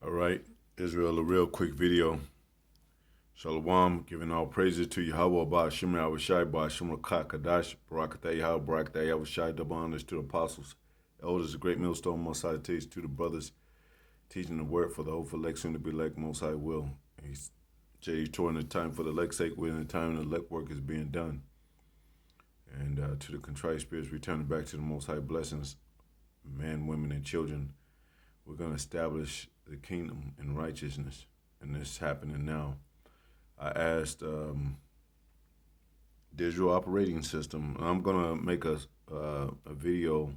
All right, Israel, a real quick video. Shalom, giving all praises to Yahweh, Abba, Shemar, Awashai, Ba, Shemar, Kadash, Barakatah, Yahweh, Barakatah, Awashai, double honors to the apostles, elders, the great millstone, Most High takes to the brothers, teaching the word for the hopeful elect, soon to be elect, Most High will. He's toward the time for the elect's sake, when the time the elect work is being done. And to the contrite spirits, returning back to the Most High blessings, men, women, and children. We're going to establish the kingdom in righteousness, and this is happening now. I asked digital operating system. I'm gonna make a video.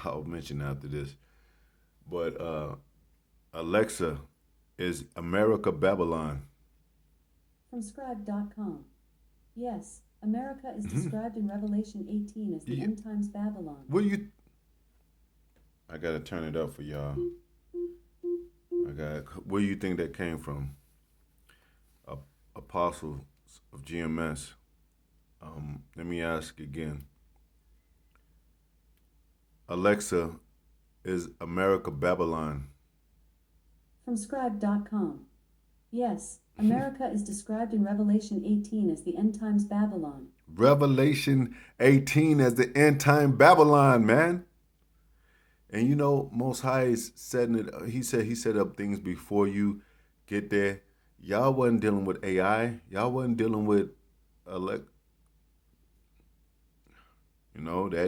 I'll mention after this, but Alexa, is Amerikkka Babylon? From Scribe.com. Yes, America is described in Revelation 18 as the end times Babylon. What do you? I gotta turn it up for y'all. Where do you think that came from? Apostles of GMS. Let me ask again. Alexa, is Amerikkka Babylon? From Scribe.com. Yes, America is described in Revelation 18 as the end times Babylon. Revelation 18 as the end time Babylon, man. And you know, Most High is setting it. He said he set up things before you get there. Y'all wasn't dealing with AI. Y'all wasn't dealing with that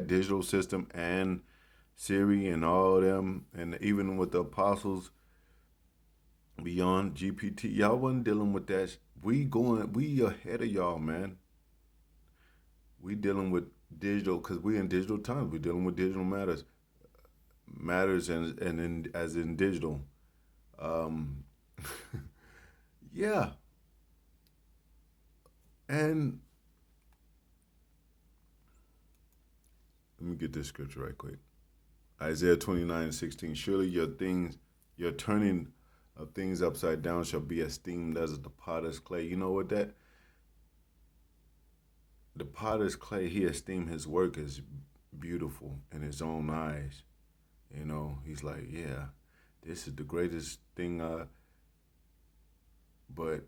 digital system and Siri and all them, and even with the apostles beyond GPT. Y'all wasn't dealing with that. We ahead of y'all, man. We dealing with digital because we in digital times. We dealing with digital matters as in digital. Um, yeah, and let me get this scripture right quick. Isaiah 29:16. Surely your turning of things upside down shall be esteemed as the potter's clay. You know what that? The potter's clay, he esteemed his work as beautiful in his own eyes. You know, he's like, yeah, this is the greatest thing, but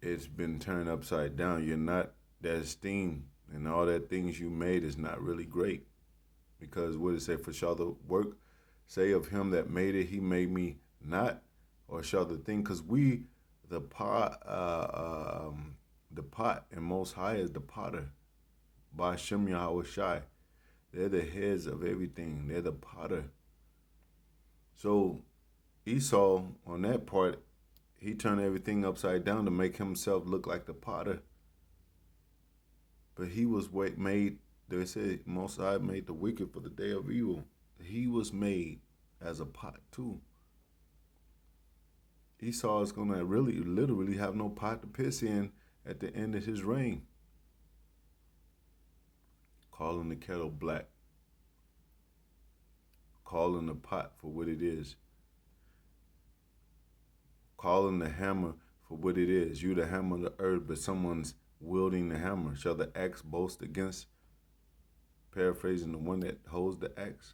it's been turned upside down. You're not that esteemed, and all that things you made is not really great. Because what it say, for shall the work say of him that made it, he made me not, or shall the thing, because we, the pot, and Most High is the potter. By Shem Yahweh Shai. They're the heads of everything. They're the potter. So Esau, on that part, he turned everything upside down to make himself look like the potter. But he was made, they say, Most High made the wicked for the day of evil. He was made as a pot too. Esau is going to really, literally have no pot to piss in at the end of his reign. Calling the kettle black. Calling the pot for what it is. Calling the hammer for what it is. You the hammer of the earth, but someone's wielding the hammer. Shall the axe boast against? Paraphrasing the one that holds the axe.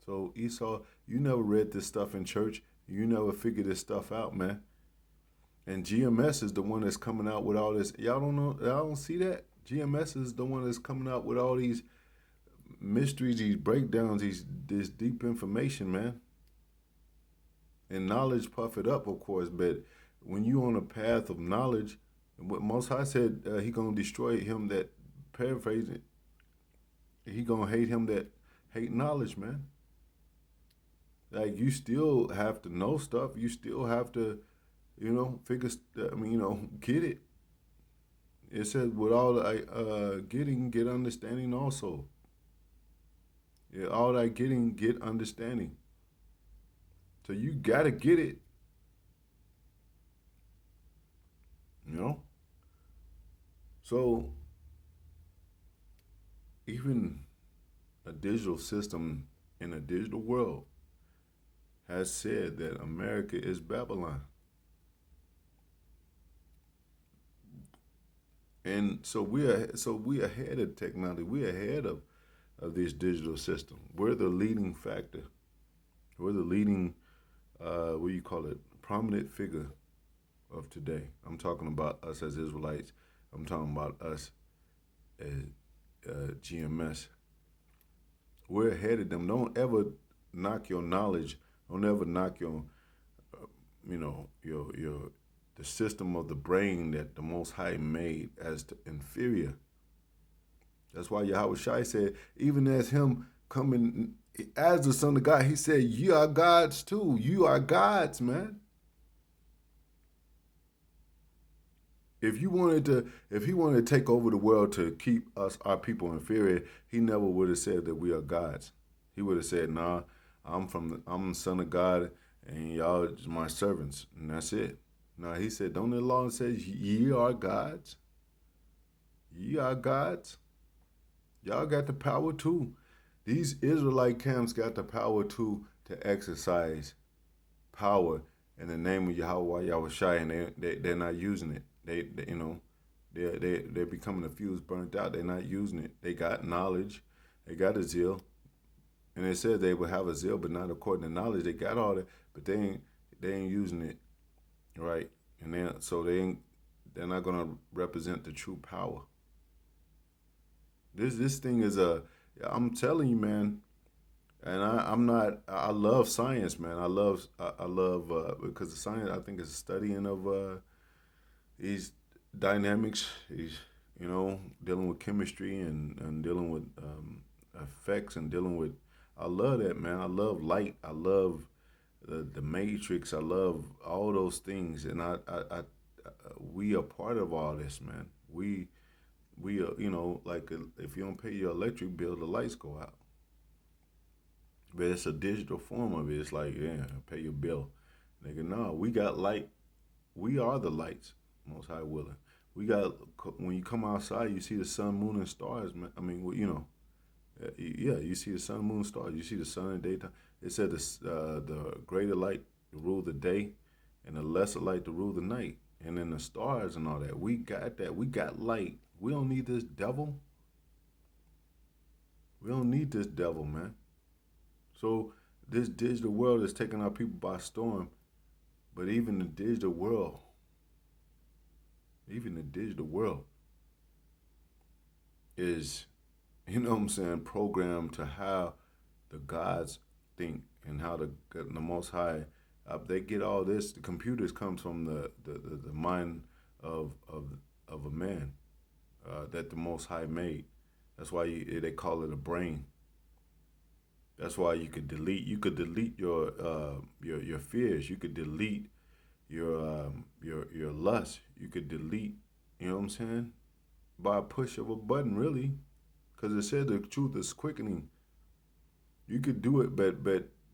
So Esau, you never read this stuff in church. You never figured this stuff out, man. And GMS is the one that's coming out with all this. Y'all don't know. Y'all don't see that. GMS is the one that's coming out with all these mysteries, these breakdowns, this deep information, man. And knowledge puff it up, of course. But when you on a path of knowledge, what Most High said, he gonna destroy him that, paraphrasing, he gonna hate him that hate knowledge, man. Like, you still have to know stuff. You still have to, figure. Get it. It says, with all getting, get understanding also. Yeah, all that getting, get understanding. So you gotta get it. You know. So even a digital system in a digital world has said that America is Babylon. And so we ahead of technology. We're ahead of this digital system. We're the leading factor. We're the leading, what do you call it, prominent figure of today. I'm talking about us as Israelites. I'm talking about us as GMS. We're ahead of them. Don't ever knock your knowledge. Don't ever knock your, your the system of the brain that the Most High made as inferior. That's why Yahweh Shai said, even as him coming as the Son of God, he said, you are gods too. You are gods, man. If he wanted to take over the world to keep us, our people, inferior, he never would have said that we are gods. He would have said, nah, I'm the Son of God, and y'all is my servants, and that's it. Now he said, don't the law say ye are gods? Ye are gods. Y'all got the power too. These Israelite camps got the power too to exercise power in the name of Yahweh Shai, and they're not using it. They're becoming a fuse burnt out. They're not using it. They got knowledge, they got a zeal, and they said they would have a zeal, but not according to knowledge. They got all that, but they ain't using it right, and they're not gonna represent the true power. This thing is I'm telling you, man. And I'm not. I love science, man. I love because the science, I think, is a studying of these dynamics. He's dealing with chemistry and dealing with effects and dealing with. I love that, man. I love light. I love the matrix. I love all those things, and we are part of all this, man. We are, like if you don't pay your electric bill, the lights go out. But it's a digital form of it. It's like, yeah, pay your bill. Nigga, no, we got light. We are the lights, Most High willing. We got, when you come outside, you see the sun, moon, and stars, man. I mean, yeah, you see the sun, moon, stars. You see the sun in the daytime. It said the greater light to rule the day and the lesser light to rule the night. And then the stars and all that. We got that. We got light. We don't need this devil. We don't need this devil, man. So this digital world is taking our people by storm. But even the digital world is, programmed to how the gods think and how the Most High, they get all this. The computers comes from the mind of a man that the Most High made. That's why they call it a brain. That's why you could delete your fears. You could delete your lust. You could delete, you know what I'm saying, by a push of a button, really, because it said the truth is quickening. You could do it, but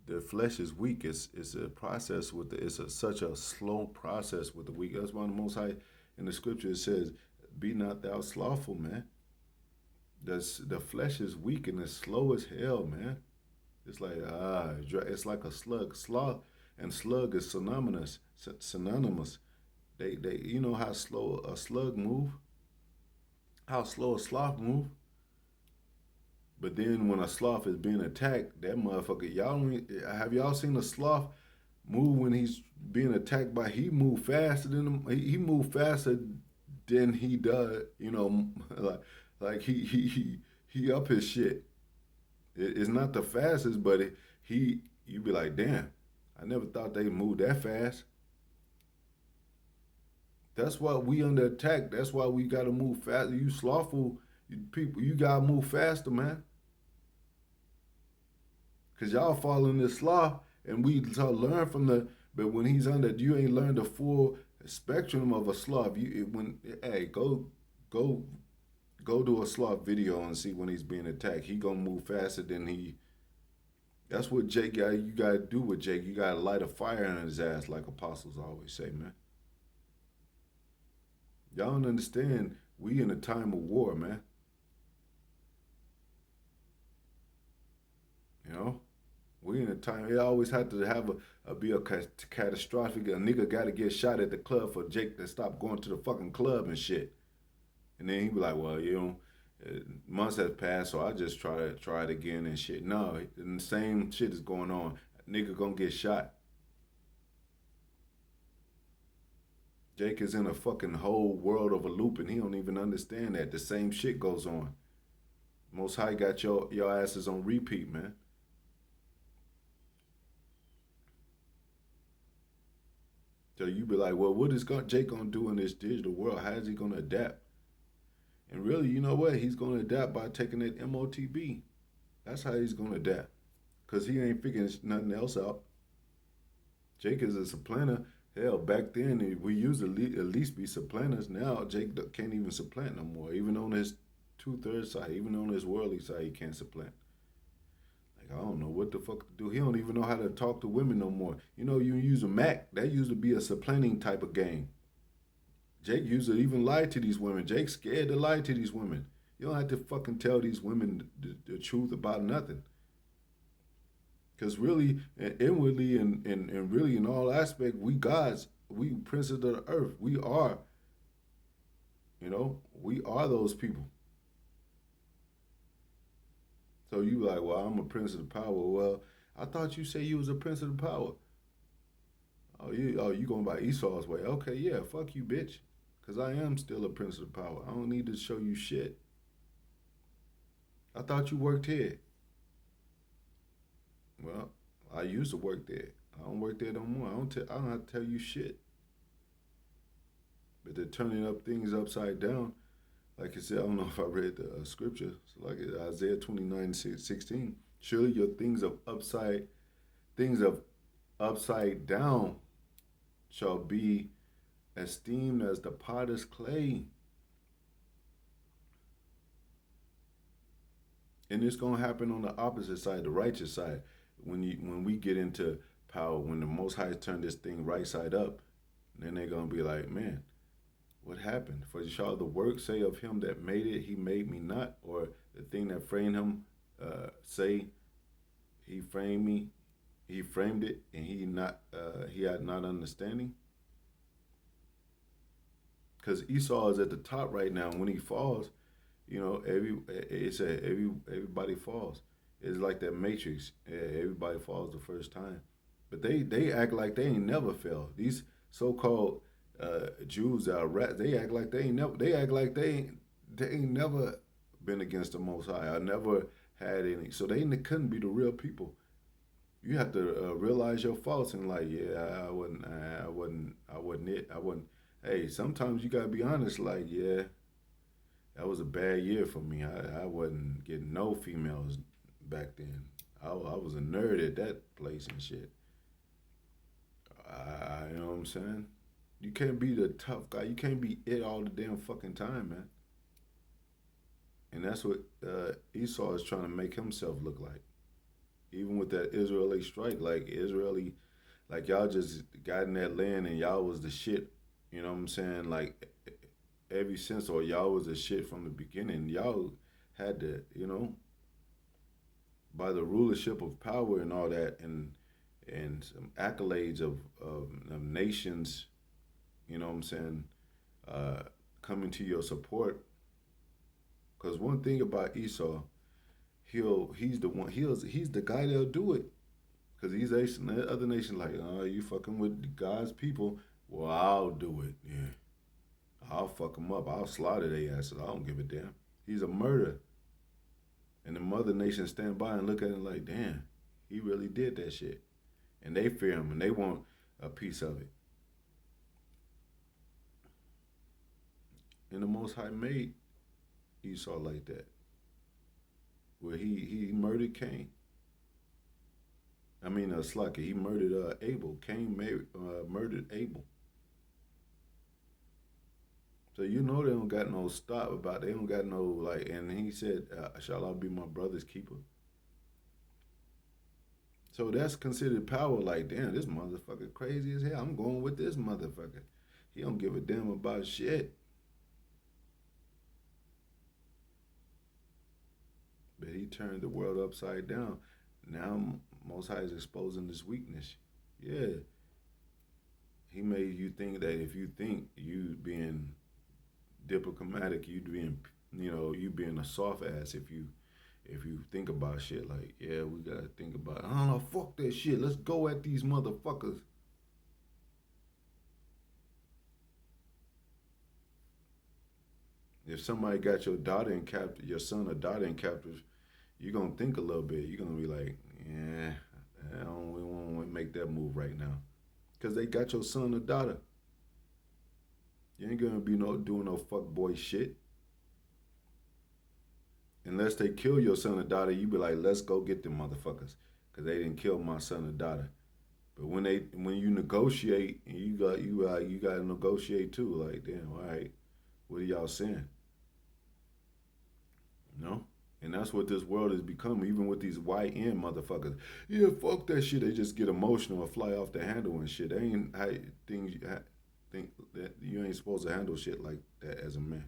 the flesh is weak. It's a process such a slow process with the weak. That's why the Most High in the scripture it says, "Be not thou slothful, man." The flesh is weak and it's slow as hell, man. It's like it's like a slug. Sloth and slug is synonymous. Synonymous. They you know how slow a slug move, how slow a sloth move. But then when a sloth is being attacked, that motherfucker, have y'all seen a sloth move when he's being attacked by? He move faster than him. He move faster than he does. Like he up his shit. It's not the fastest, but you be like, damn, I never thought they moved that fast. That's why we under attack. That's why we gotta move fast. You slothful people, you gotta move faster, man. Cause y'all fall in this sloth, and we learn from But when he's under, you ain't learned the full spectrum of a sloth. Go do a sloth video and see when he's being attacked. He gonna move faster than he. That's what Jake got. You gotta do with Jake. You gotta light a fire in his ass, like apostles always say, man. Y'all don't understand. We in a time of war, man. You know, we in a time. It always had to have be a catastrophic. A nigga got to get shot at the club for Jake to stop going to the fucking club and shit. And then he be like, well, months have passed, so I just try it again and shit. No, and the same shit is going on. nigga gonna get shot. Jake is in a fucking whole world of a loop and he don't even understand that. The same shit goes on. Most High got your asses on repeat, man. So you be like, well, what is Jake gonna do in this digital world? How is he gonna adapt? And really, you know what? He's gonna adapt by taking that MOTB. That's how he's gonna adapt. Cause he ain't figuring nothing else out. Jake is a supplanter. Hell, back then we used to at least be supplanters. Now Jake can't even supplant no more. Even on his 2/3 side, even on his worldly side, he can't supplant. Like I don't know what the fuck to do. He don't even know how to talk to women no more. You know, you use a Mac. That used to be a supplanting type of game. Jake used to even lie to these women. Jake's scared to lie to these women. You don't have to fucking tell these women the truth about nothing. Because really, and inwardly, and really in all aspects, we gods, we princes of the earth. We are, we are those people. So you like, well, I'm a prince of the power. Well, I thought you said you was a prince of the power. Oh, you going by Esau's way? Okay, yeah, fuck you, bitch. Cause I am still a prince of the power. I don't need to show you shit. I thought you worked here. Well, I used to work there. I don't work there no more. I don't have to tell you shit. But they're turning up things upside down. Like I said, I don't know if I read the scripture. So like Isaiah 29:16. Surely your things of upside down shall be esteemed as the potter's clay. And it's gonna happen on the opposite side, the righteous side. When we get into power, when the Most High turn this thing right side up, then they're gonna be like, man, what happened? For shall the work say of him that made it, he made me not, or the thing that framed him say, he framed me, he framed it, and he had not understanding. Because Esau is at the top right now. When he falls, everybody falls. It's like that Matrix. Everybody falls the first time, but they act like they ain't never fell. These so-called Jews that are rats, they act like they ain't never. They act like they ain't never been against the Most High. I never had any. So they couldn't be the real people. You have to realize your faults and like, yeah, I wasn't it. I wasn't. Hey, sometimes you gotta be honest. Like, yeah, that was a bad year for me. I wasn't getting no females back then. I was a nerd at that place and shit. You know what I'm saying? You can't be the tough guy. You can't be it all the damn fucking time, man. And that's what Esau is trying to make himself look like. Even with that Israeli strike, like y'all just got in that land and y'all was the shit. You know what I'm saying? Like ever since, or y'all was the shit from the beginning. Y'all had to, by the rulership of power and all that, and some accolades of nations, you know what I'm saying, coming to your support. Because one thing about Esau, he's the guy that'll do it. Because these other nations like, oh, you fucking with God's people. Well, I'll do it. Yeah, I'll fuck them up. I'll slaughter their asses. I don't give a damn. He's a murderer. And the mother nation stand by and look at him like, damn, he really did that shit. And they fear him and they want a piece of it. And the Most High made Esau like that, where he murdered Cain. I mean, Slacker, he murdered Abel. Cain murdered Abel. So they don't got no stop about. They don't got no like. And he said, "Shall I be my brother's keeper?" So that's considered power. Like, damn, this motherfucker crazy as hell. I'm going with this motherfucker. He don't give a damn about shit. But he turned the world upside down. Now Most High is exposing this weakness. Yeah, he made you think that if you think you being diplomatic, you being a soft ass if you think about shit like, yeah, we gotta think about, I don't know, fuck that shit. Let's go at these motherfuckers. If somebody got your daughter in captive, your son or daughter in captive, you're gonna think a little bit. You're gonna be like, yeah, I don't we want to make that move right now, cause they got your son or daughter. You ain't gonna be no doing no fuck boy shit unless they kill your son or daughter. You be like, let's go get them motherfuckers, cause they didn't kill my son or daughter. But when you negotiate and you got to negotiate too. Like, damn, all right, what are y'all saying? You know? And that's what this world has become, even with these YN motherfuckers. Yeah, fuck that shit. They just get emotional and fly off the handle and shit. They ain't how things think that you ain't supposed to handle shit like that as a man.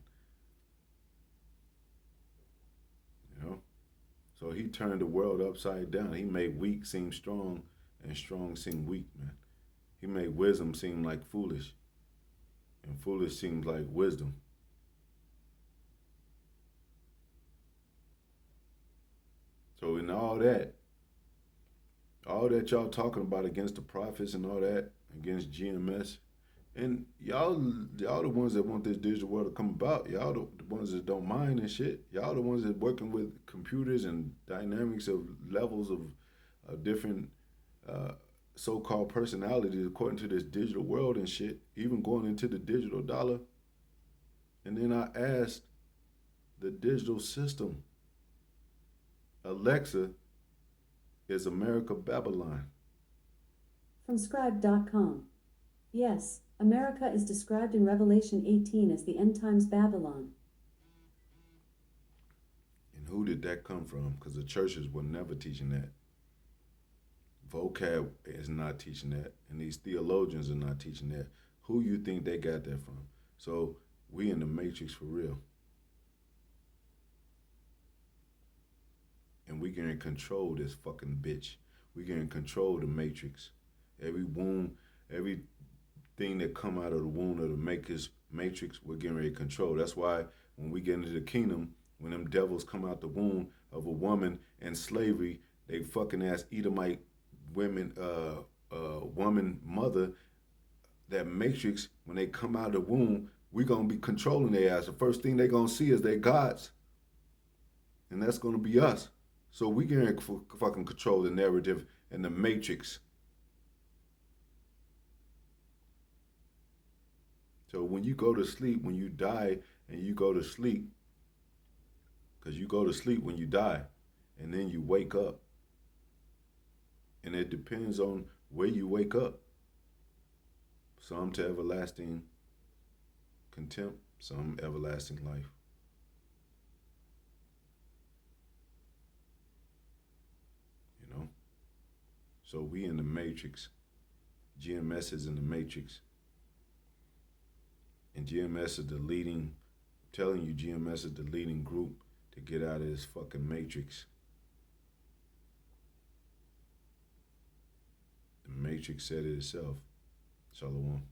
You know? So he turned the world upside down. He made weak seem strong and strong seem weak, man. He made wisdom seem like foolish, and foolish seems like wisdom. So in all that y'all talking about against the prophets and all that, against GMS, and y'all the ones that want this digital world to come about. Y'all the ones that don't mind and shit. Y'all the ones that working with computers and dynamics of levels of different uh, so-called personalities according to this digital world and shit. Even going into the digital dollar. And then I asked the digital system, Alexa, is Amerikkka Babylon? From Scribe.com. Yes, America is described in Revelation 18 as the end times Babylon. And who did that come from? Because the churches were never teaching that. Vocab is not teaching that. And these theologians are not teaching that. Who you think they got that from? So we in the matrix for real. And we can control this fucking bitch. We can control the matrix. Every womb, everything that come out of the womb of the matrix, we're getting ready to control. That's why when we get into the kingdom, when them devils come out the womb of a woman in slavery, they fucking ass Edomite women, woman mother, that matrix, when they come out of the womb, we gonna be controlling their ass. The first thing they gonna see is their gods. And that's gonna be us. So we can fucking control the narrative and the matrix. So when you go to sleep, when you die and you go to sleep, because you go to sleep when you die and then you wake up. And it depends on where you wake up. Some to everlasting contempt, some everlasting life. You know? So we in the matrix. GMS is in the matrix. And GMS is the leading, I'm telling you, GMS is the leading group to get out of this fucking matrix. The matrix said it itself. Shalom.